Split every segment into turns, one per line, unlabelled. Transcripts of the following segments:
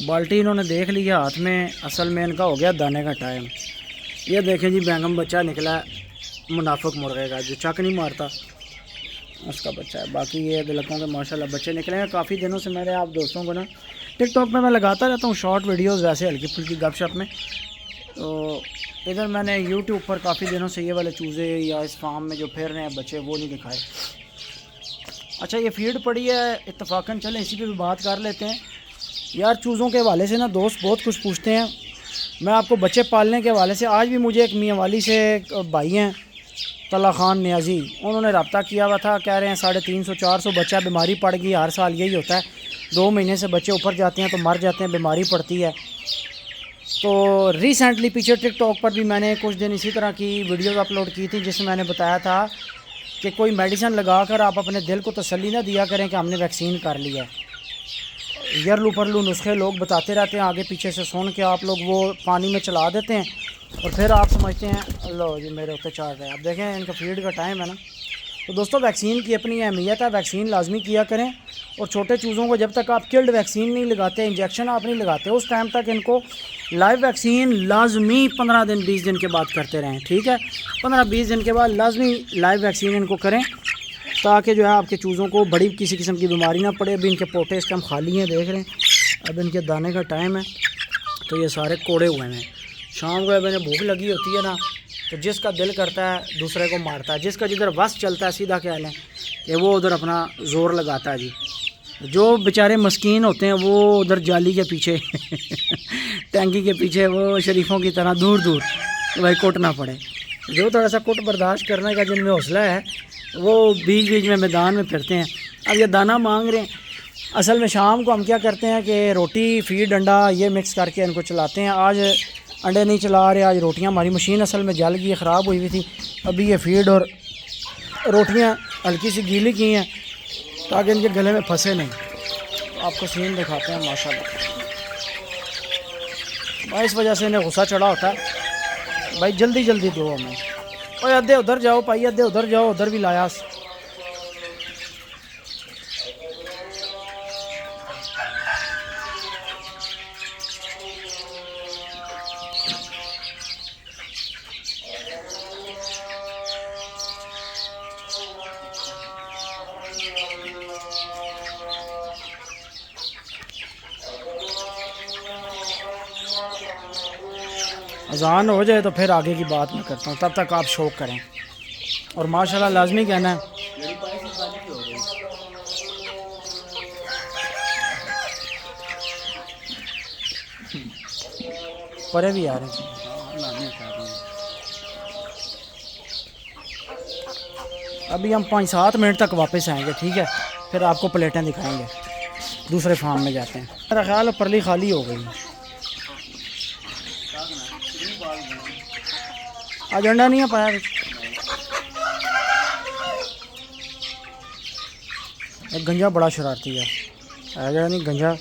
बाल्टी इन्होंने देख लिया हाथ में, असल में इनका हो गया दाने का टाइम। ये देखें जी बैंगम बच्चा निकला मुनाफिक मुर्गे का, जो चक नहीं मारता उसका बच्चा है। बाकी ये दिलकों के माशाल्लाह बच्चे निकले हैं। काफ़ी दिनों से मेरे आप दोस्तों को ना टिकटॉक पे मैं लगाता रहता हूँ शॉर्ट वीडियोस वैसे हल्की फुल्की गपशप में। तो इधर मैंने यूट्यूब पर काफ़ी दिनों से ये वाले चूज़े या इस फार्म में जो फिर रहे हैं बच्चे वो नहीं दिखाए। अच्छा ये फीड पड़ी है इत्तफाकन, चलें इसी पे भी बात कर लेते हैं। यार चूज़ों के हवाले से ना दोस्त बहुत कुछ पूछते हैं। मैं आपको बच्चे पालने के हवाले से, आज भी मुझे एक मियाँ वाली से भाई हैं तला ख़ान नियाजी, उन्होंने रब्ता किया हुआ था, कह रहे हैं 350-400 बच्चा बीमारी पड़ गई। हर साल यही होता है, 2 महीने से बच्चे ऊपर जाते हैं तो मर जाते हैं, बीमारी पड़ती है। तो रिसेंटली पीछे टिकटॉक पर भी मैंने कुछ दिन इसी तरह की वीडियोस अपलोड की थी जिसमें मैंने बताया था कि कोई मेडिसिन लगाकर आप अपने दिल को तसल्ली ना दिया करें कि हमने वैक्सीन कर लिया है। यरलू परलू नुस्खे लोग बताते रहते हैं, आगे पीछे से सुन के आप लोग वो पानी में चला देते हैं और फिर आप समझते हैं लो जी मेरे ऊपर चढ़ रहे हैं। अब देखें इनका फीड का टाइम है ना। तो दोस्तों वैक्सीन की अपनी अहमियत है, वैक्सीन लाजमी किया करें। और छोटे चूज़ों को जब तक आप किल्ड वैक्सीन नहीं लगाते, इंजेक्शन आप नहीं लगाते, उस टाइम तक इनको लाइव वैक्सीन लाजमी 15 दिन 20 दिन के बाद करते रहें, ठीक है। 15-20 दिन के बाद लाजमी लाइव वैक्सीन इनको करें ताकि जो है आपके चूज़ों को बड़ी किसी किस्म की बीमारी ना पड़े। अभी इनके पोटे इस टाइम खाली हैं, देख रहे हैं। अब इनके दाने का टाइम है तो ये सारे कोड़े हुए हैं। शाम को अब इन्हें भूख लगी होती है ना तो जिसका दिल करता है दूसरे को मारता है, जिसका जिधर बस चलता है सीधा क्या लें कि वो उधर अपना ज़ोर लगाता है जी। जो बेचारे मस्कीन होते हैं वो उधर जाली के पीछे टैंकी के पीछे वो शरीफों की तरह दूर दूर भाई कुट ना पड़े। जो थोड़ा सा कुट बर्दाश्त करने का जिनमें हौसला है वो बीच बीच में मैदान में फिरते हैं। अब ये दाना मांग रहे हैं। असल में शाम को हम क्या करते हैं कि रोटी फीड अंडा ये मिक्स करके इनको चलाते हैं। आज अंडे नहीं चला रहे, आज रोटियां। हमारी मशीन असल में जल गई, ख़राब हुई हुई थी। अभी ये फीड और रोटियां हल्की सी गीली की हैं ताकि इनके गले में फंसे नहीं। आपको सीन दिखाते हैं माशाल्लाह। भाई इस वजह से इन्हें गुस्सा चढ़ा होता है भाई, जल्दी जल्दी दो हमें। और अद्धे उधर जाओ भाई, अद्धे उधर जाओ, उधर भी लाया। अज़ान हो जाए तो फिर आगे की बात मैं करता हूँ, तब तक आप शौक़ करें। और माशाल्लाह लाजमी कहना है परे भी आ रहे हैं। अभी हम 5-7 मिनट तक वापस आएंगे, ठीक है। फिर आपको प्लेटें दिखाएंगे, दूसरे फार्म में जाते हैं। मेरा ख्याल है परली खाली हो गई। आज अंडा नहीं है पाया। एक गंजा बड़ा शरारती है, आया नहीं गंजा।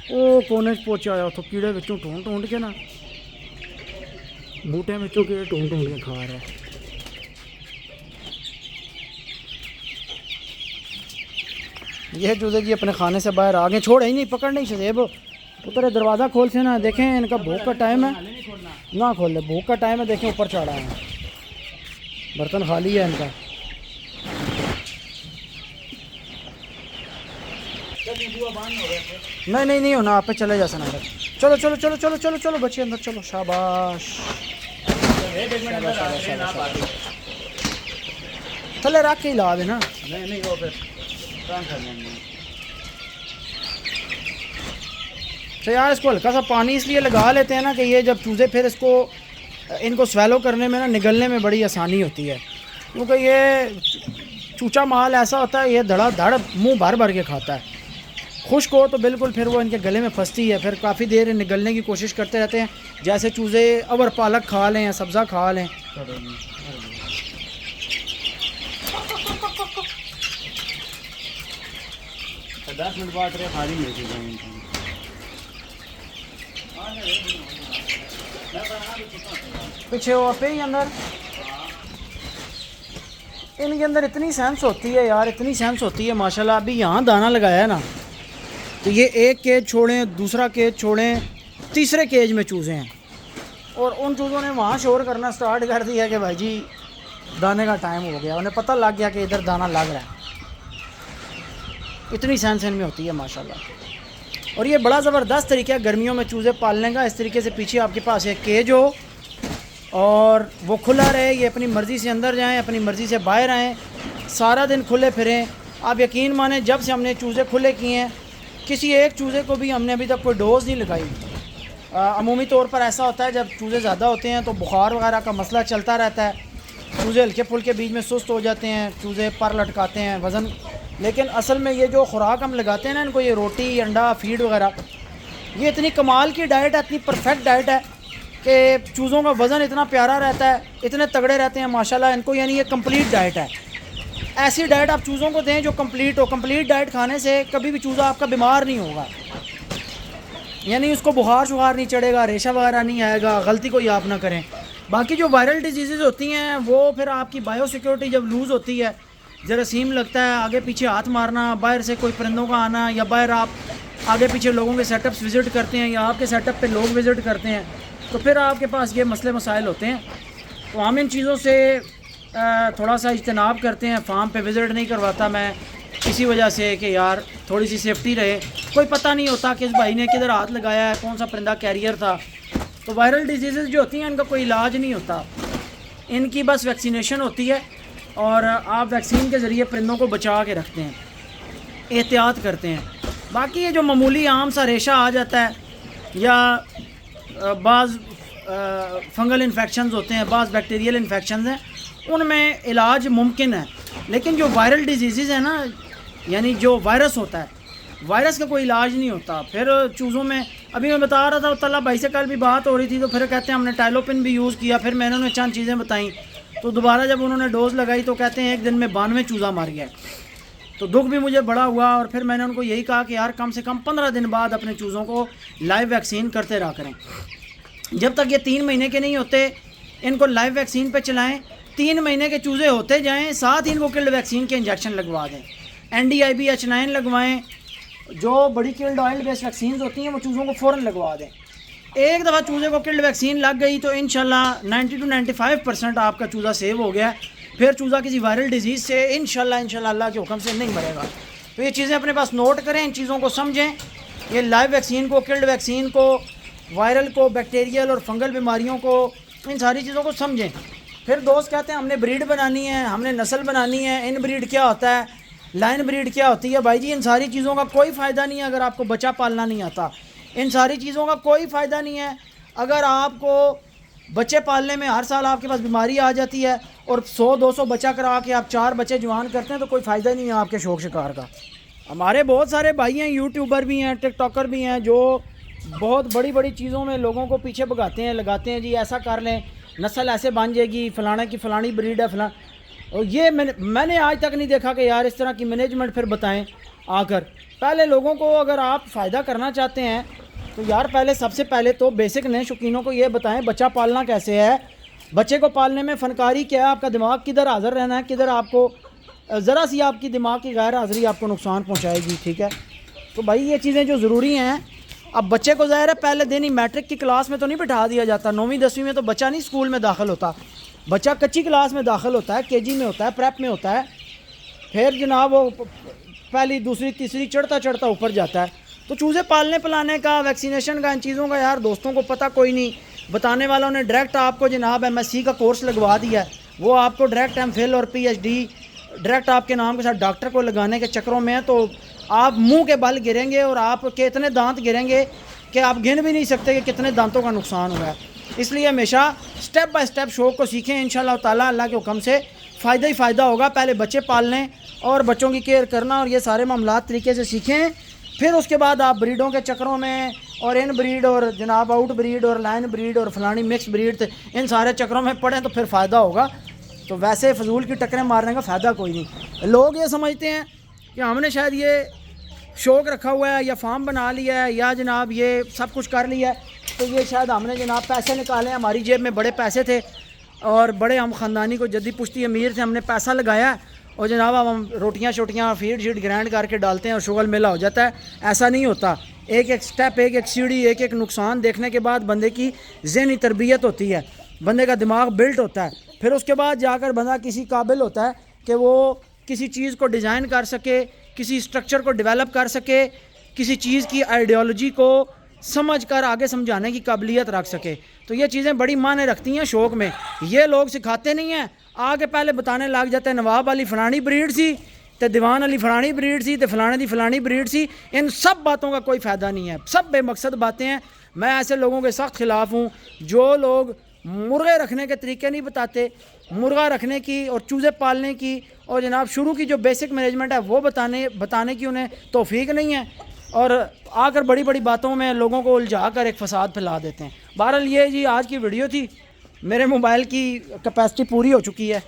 ओ कोने पहुंचा आया तो कीड़े विचों ढूंढ ढूंढ के ना बूटे विचों कीड़े ढूंढ ढूंढ के खा रहा है। यह चूज़े जी अपने खाने से बाहर आ गए, छोड़ ही नहीं, पकड़ नहीं शजेब। उतरे दरवाज़ा खोल से ना, देखें इनका भूख का टाइम है ना, खोल ले, भूख का टाइम है। देखें ऊपर चढ़ा है, बर्तन खाली है इनका। नहीं नहीं नहीं होना, आप पे चले जा अंदर। चलो चलो चलो चलो चलो चलो बच्चे अंदर चलो, शाबाश। थले रख के ही ला देना। नहीं वो फिर तो यार इसको हल्का सा पानी इसलिए लगा लेते हैं ना कि ये जब चूज़े फिर इनको स्वेलो करने में ना, निगलने में बड़ी आसानी होती है। क्योंकि ये चूचा माल ऐसा होता है, ये धड़ा धड़ मुंह भर भर के खाता है। खुश्क हो तो बिल्कुल फिर वो इनके गले में फंसती है, फिर काफ़ी देर निगलने की कोशिश करते रहते हैं। जैसे चूज़े अवर पालक खा लें या सब्ज़ा खा लें। 10 मिनट बाद खाली पीछे वो पे ही अंदर, इनके अंदर इतनी सेंस होती है यार, इतनी सेंस होती है माशाल्लाह। अभी यहाँ दाना लगाया है ना, तो ये एक केज छोड़ें, दूसरा केज छोड़ें, तीसरे केज में चूज़े हैं, और उन चूज़ों ने वहाँ शोर करना स्टार्ट कर दिया कि भाई जी दाने का टाइम हो गया। उन्हें पता लग गया कि इधर दाना लग रहा है। इतनी सेंस इनमें होती है माशाल्लाह। और ये बड़ा ज़बरदस्त तरीका है गर्मियों में चूज़े पालने का। इस तरीके से पीछे आपके पास एक केज हो और वो खुला रहे, ये अपनी मर्ज़ी से अंदर जाएं, अपनी मर्ज़ी से बाहर आएँ, सारा दिन खुले फिरें। आप यकीन माने जब से हमने चूज़े खुले किए हैं, किसी एक चूज़े को भी हमने अभी तक कोई डोज़ नहीं लगाई। अमूमी तौर पर ऐसा होता है जब चूज़े ज़्यादा होते हैं तो बुखार वगैरह का मसला चलता रहता है, चूज़े हल्के फुल्के बीच में सुस्त हो जाते हैं, चूज़े पर लटकाते हैं वज़न। लेकिन असल में ये जो खुराक हम लगाते हैं ना इनको, ये रोटी, अंडा, फीड वगैरह, ये इतनी कमाल की डाइट है, इतनी परफेक्ट डाइट है कि चूज़ों का वज़न इतना प्यारा रहता है, इतने तगड़े रहते हैं माशाल्लाह इनको। यानी ये कंप्लीट डाइट है। ऐसी डाइट आप चूज़ों को दें जो कंप्लीट हो। कंप्लीट डाइट खाने से कभी भी चूज़ा आपका बीमार नहीं होगा, यानी उसको बुखार शुखार नहीं चढ़ेगा, रेशा वगैरह नहीं आएगा। गलती कोई आप ना करें। बाकी जो वायरल डिजीज़ होती हैं वो फिर आपकी बायो सिक्योरिटी जब लूज़ होती है, जरासीम लगता है, आगे पीछे हाथ मारना, बाहर से कोई परिंदों का आना, या बाहर आप आगे पीछे लोगों के सेटअप्स विज़िट करते हैं या आपके सेटअप पे लोग विज़िट करते हैं, तो फिर आपके पास ये मसले मसाइल होते हैं। तो हम इन चीज़ों से थोड़ा सा इज्तनाब करते हैं। फार्म पे विज़िट नहीं करवाता मैं इसी वजह से कि यार थोड़ी सी सेफ्टी रहे। कोई पता नहीं होता कि इस भाई ने किधर हाथ लगाया है, कौन सा परिंदा कैरियर था। तो वायरल डिजीज़ जो होती हैं इनका कोई इलाज नहीं होता, इनकी बस वैक्सीनेशन होती है, और आप वैक्सीन के ज़रिए परिंदों को बचा के रखते हैं, एहतियात करते हैं। बाकी ये जो मामूली आम सा रेशा आ जाता है या बाज़ फंगल इन्फेक्शंस होते हैं, बाज़ बैक्टीरियल इन्फेक्शंस हैं, उनमें इलाज मुमकिन है। लेकिन जो वायरल डिजीज़ है ना, यानी जो वायरस होता है, वायरस का कोई इलाज नहीं होता। फिर चूज़ों में अभी मैं बता रहा था, तला भाई से कल भी बात हो रही थी, तो फिर कहते हैं हमने टाइलोपिन भी यूज़ किया। फिर मैंने उन्हें चंद चीज़ें बताई, तो दोबारा जब उन्होंने डोज़ लगाई तो कहते हैं एक दिन में 92 चूज़ा मार गया। तो दुख भी मुझे बड़ा हुआ, और फिर मैंने उनको यही कहा कि यार कम से कम 15 दिन बाद अपने चूज़ों को लाइव वैक्सीन करते रहा करें। जब तक ये 3 महीने के नहीं होते इनको लाइव वैक्सीन पे चलाएं। 3 महीने के चूज़े होते जाएं, साथ ही इनको किल्ड वैक्सीन के इंजेक्शन लगवा दें। NDIB H9 लगवाएं। जो बड़ी किल्ड ऑयल बेस्ड वैक्सीन होती हैं वो चूज़ों को फ़ौरन लगवा दें। एक दफ़ा चूज़े को किल्ड वैक्सीन लग गई तो इंशाल्लाह 90 to 95% आपका चूज़ा सेव हो गया। फिर चूज़ा किसी वायरल डिजीज़ से इंशाल्लाह अल्लाह के हुक्म से नहीं मरेगा। तो ये चीज़ें अपने पास नोट करें, इन चीज़ों को समझें। ये लाइव वैक्सीन को, किल्ड वैक्सीन को, वायरल को, बैक्टीरियल और फंगल बीमारियों को, इन सारी चीज़ों को समझें। फिर दोस्त कहते हैं हमने ब्रीड बनानी है, हमने नस्ल बनानी है, इन ब्रीड क्या होता है, लाइन ब्रीड क्या होती है। भाई जी इन सारी चीज़ों का कोई फ़ायदा नहीं है अगर आपको बच्चा पालना नहीं आता। इन सारी चीज़ों का कोई फ़ायदा नहीं है अगर आपको बच्चे पालने में हर साल आपके पास बीमारी आ जाती है और 100-200 बच्चा करा के आप 4 बच्चे जवान करते हैं, तो कोई फ़ायदा नहीं है आपके शौक शिकार का। हमारे बहुत सारे भाई हैं, यूट्यूबर भी हैं, टिकटॉकर भी हैं, जो बहुत बड़ी बड़ी चीज़ों में लोगों को पीछे भगाते हैं, लगाते हैं जी ऐसा कर लें, नस्ल ऐसे बन जाएगी, फ़लाना की फ़लानी ब्रीड है फलां। और ये मैंने आज तक नहीं देखा कि यार इस तरह की मैनेजमेंट फिर बताएं आकर। पहले लोगों को अगर आप फ़ायदा करना चाहते हैं तो यार पहले सबसे पहले तो बेसिक नए शौकीनों को ये बताएं बच्चा पालना कैसे है, बच्चे को पालने में फ़नकारी क्या है, आपका दिमाग किधर हाज़िर रहना है, किधर आपको ज़रा सी आपकी दिमाग की गैर हाज़िरी आपको नुकसान पहुँचाएगी। ठीक है, तो भाई ये चीज़ें जो ज़रूरी हैं। अब बच्चे को ज़ाहिर है पहले दिन ही मैट्रिक की क्लास में तो नहीं बिठा दिया जाता, 9वीं 10वीं में तो बच्चा नहीं स्कूल में दाखिल होता, बच्चा कच्ची क्लास में दाखिल होता है, KG में होता है, प्रेप में होता है। फिर जनाब वो पहली दूसरी तीसरी चढ़ता चढ़ता ऊपर जाता है। तो चूज़े पालने पिलाने का, वैक्सीनेशन का, इन चीज़ों का यार दोस्तों को पता कोई नहीं। बताने वालों ने डायरेक्ट आपको जनाब MSc का कोर्स लगवा दिया है, वो आपको डायरेक्ट MPhil और PhD डायरेक्ट आपके नाम के साथ डॉक्टर को लगाने के चक्करों में है। तो आप मुंह के बल गिरेंगे और आपके इतने दांत गिरेंगे कि आप गिन भी नहीं सकते कि कितने दांतों का नुकसान हुआ है। इसलिए हमेशा स्टेप बाय स्टेप शौक़ को सीखें, इंशाल्लाह ताला अल्लाह के हुक्म से फ़ायदा ही फ़ायदा होगा। पहले बच्चे पालने और बच्चों की केयर करना और ये सारे मामलात तरीके से सीखें, फिर उसके बाद आप ब्रीडों के चक्करों में और इन ब्रीड और जनाब आउट ब्रीड और लाइन ब्रीड और फलानी मिक्स ब्रीड, इन सारे चक्करों में पड़ें तो फिर फ़ायदा होगा। तो वैसे फजूल की टक्करें मारने का फ़ायदा कोई नहीं। लोग ये समझते हैं कि हमने शायद ये शौक़ रखा हुआ है या फार्म बना लिया है या जनाब ये सब कुछ कर लिया है, तो ये शायद हमने जनाब पैसे निकाले, हमारी जेब में बड़े पैसे थे और बड़े हम ख़ानदानी को जद्दी पुश्ती अमीर थे, हमने पैसा लगाया और जनाब अब हम रोटियां शोटियां फीड शीड ग्राइंड करके डालते हैं और शुगल मेला हो जाता है। ऐसा नहीं होता। एक एक स्टेप, एक एक सीढ़ी, एक एक नुकसान देखने के बाद बंदे की ज़हनी तरबियत होती है, बंदे का दिमाग बिल्ट होता है, फिर उसके बाद जाकर बंदा किसी काबिल होता है कि वो किसी चीज़ को डिज़ाइन कर सके, किसी स्ट्रक्चर को डेवलप कर सके, किसी चीज़ की आइडियोलॉजी को समझ कर आगे समझाने की काबिलियत रख सके। तो ये चीज़ें बड़ी मायने रखती हैं शौक़ में। ये लोग सिखाते नहीं हैं, आगे पहले बताने लग जाते हैं नवाब अली फलानी ब्रीड सी, तो दीवान अली फलानी ब्रीड सी, तो फलाने दी फलानी ब्रीड सी। इन सब बातों का कोई फ़ायदा नहीं है, सब बेमकसद बातें हैं। मैं ऐसे लोगों के सख्त ख़िलाफ़ हूँ जो लोग मुर्गे रखने के तरीके नहीं बताते, मुर्गा रखने की और चूज़े पालने की और जनाब शुरू की जो बेसिक मैनेजमेंट है वो बताने की उन्हें तौफीक नहीं है, और आकर बड़ी बड़ी बातों में लोगों को उलझा कर एक फ़साद फैला देते हैं। बहरहाल ये जी आज की वीडियो थी। मेरे मोबाइल की कैपेसिटी पूरी हो चुकी है,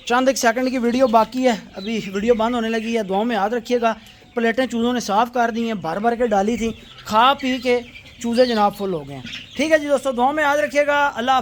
चंद एक सेकंड की वीडियो बाकी है, अभी वीडियो बंद होने लगी है। दुआओं में याद रखिएगा। प्लेटें चूज़ों ने साफ़ कर दी हैं, भर भर के डाली थी, खा पी के चूज़े जनाब फुल हो गए हैं। ठीक है जी दोस्तों, दुआओं में याद रखिएगा। अल्लाह